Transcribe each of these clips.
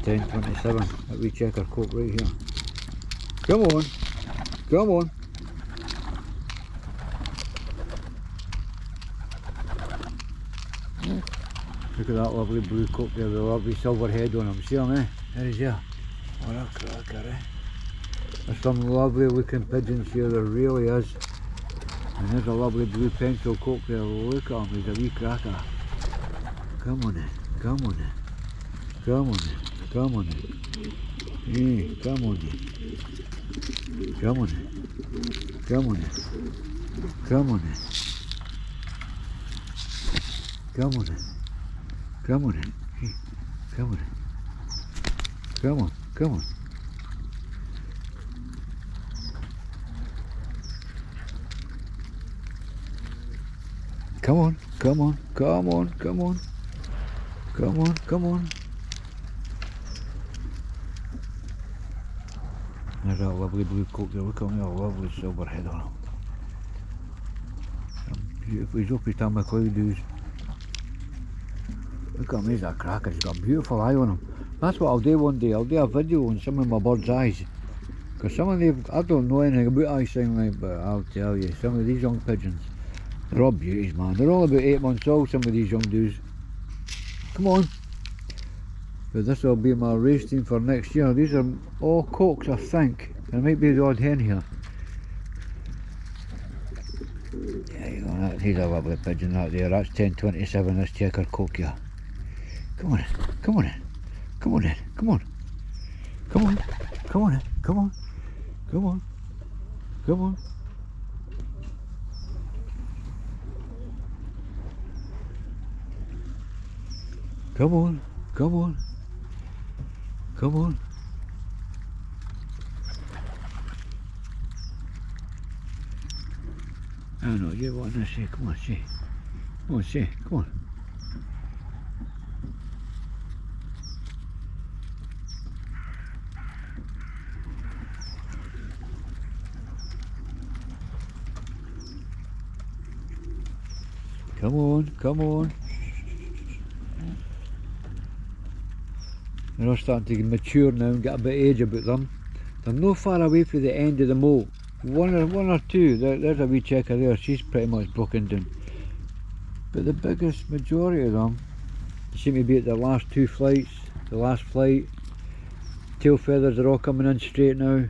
10:27. Let me check our coat right here. Come on. Come on. Look at that lovely blue coat there with a lovely silver head on him. See him, eh? There he is, yeah. What a cracker, eh? There's some lovely looking pigeons here, there really is. And there's a lovely blue pencil coat there. Look at him, he's a wee cracker. Come on in, come on in. Come on in, come on in. Hey, come on in. Come on in. Come on in. Come on in. Come on in. Come on in. Hey, come on in. Come on, come on. Come on, come on, come on, come on. Come on, come on. There's that lovely blue coat there. Look at me, a lovely silver head on him. Beautiful. He's up his time with cloud. Look at him, he's a cracker. He's got a beautiful eye on him. That's what I'll do one day. I'll do a video on some of my birds' eyes. Because some of them, I don't know anything about eye sign, but I'll tell you, some of these young pigeons, they're all beauties, man. They're all about 8 months old, some of these young dudes. Come on. But this will be my race team for next year. These are all cocks, I think. There might be the odd hen here. There you go, he's a lovely pigeon that there. That's 10:27, this checker cock here. Come on in, come on in, come on in, come on. Come on, come on in, come on, come on, come on. Come on, come on, come on. I don't know, you want to say, come on, say. Come on, say, come on. Come on, come on. They're all starting to mature now and get a bit of age about them. They're not far away from the end of the moult. One or two, there's a wee checker there, she's pretty much broken down. But the biggest majority of them seem to be at the last 2 flights, the last flight. Tail feathers are all coming in straight now.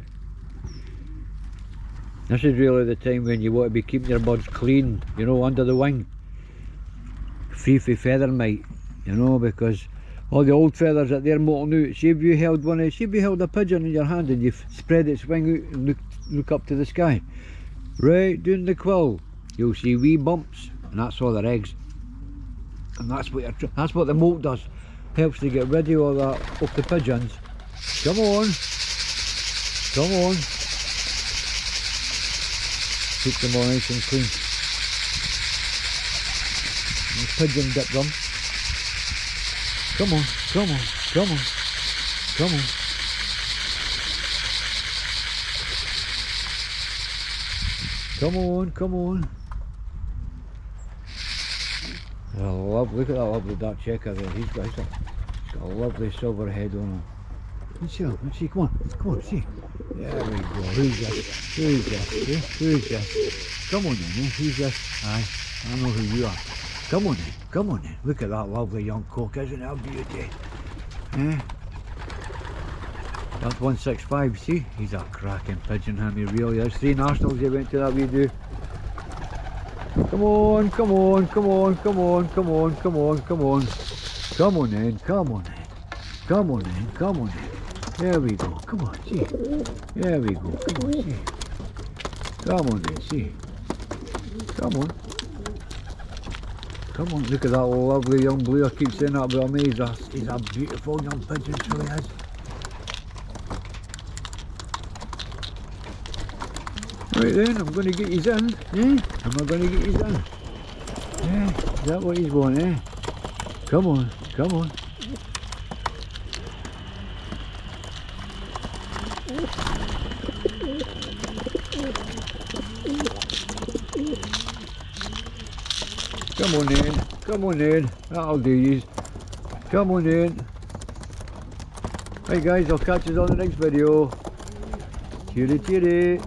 This is really the time when you want to be keeping your birds clean, you know, under the wing. Free for feather mite, you know, because all the old feathers that they're molting out. See if you held a pigeon in your hand and you've spread its wing out and look up to the sky. Right down the quill, you'll see wee bumps, and that's all their eggs. And that's what the molt does. Helps to get rid of all that up the pigeons. Come on. Come on. Keep them all nice and clean. And pigeon dip them. Come on, come on, come on, come on. Come on, come on. Look at that lovely dark checker there. He's got a lovely silver head on him. Let's see him, let's see, come on, see. There we go. Who's this? Who's this? Who's this? Come on in, eh? Who's this? Aye, I know who you are. Come on in, come on in. Look at that lovely young cock, isn't it a beauty? Eh? That's 165, see? He's a cracking pigeon, he really is. 3 nationals he went to that we do. Come on, come on, come on, come on, come on, come on, come on. Come on in, come on in. Come on in, come on in. There we go, come on, see. There we go, come on, see. Come on in, see. Come on. Come on, look at that lovely young blue. I keep saying that about me. He's a beautiful young pigeon, so he is. Right then, I'm going to get you in, eh? Am I going to get you in? Eh? Is that what he's want, eh? Come on, come on. Come on in, come on in, that'll do you. Come on in. Right guys, I'll catch you on the next video. Cheery cheery.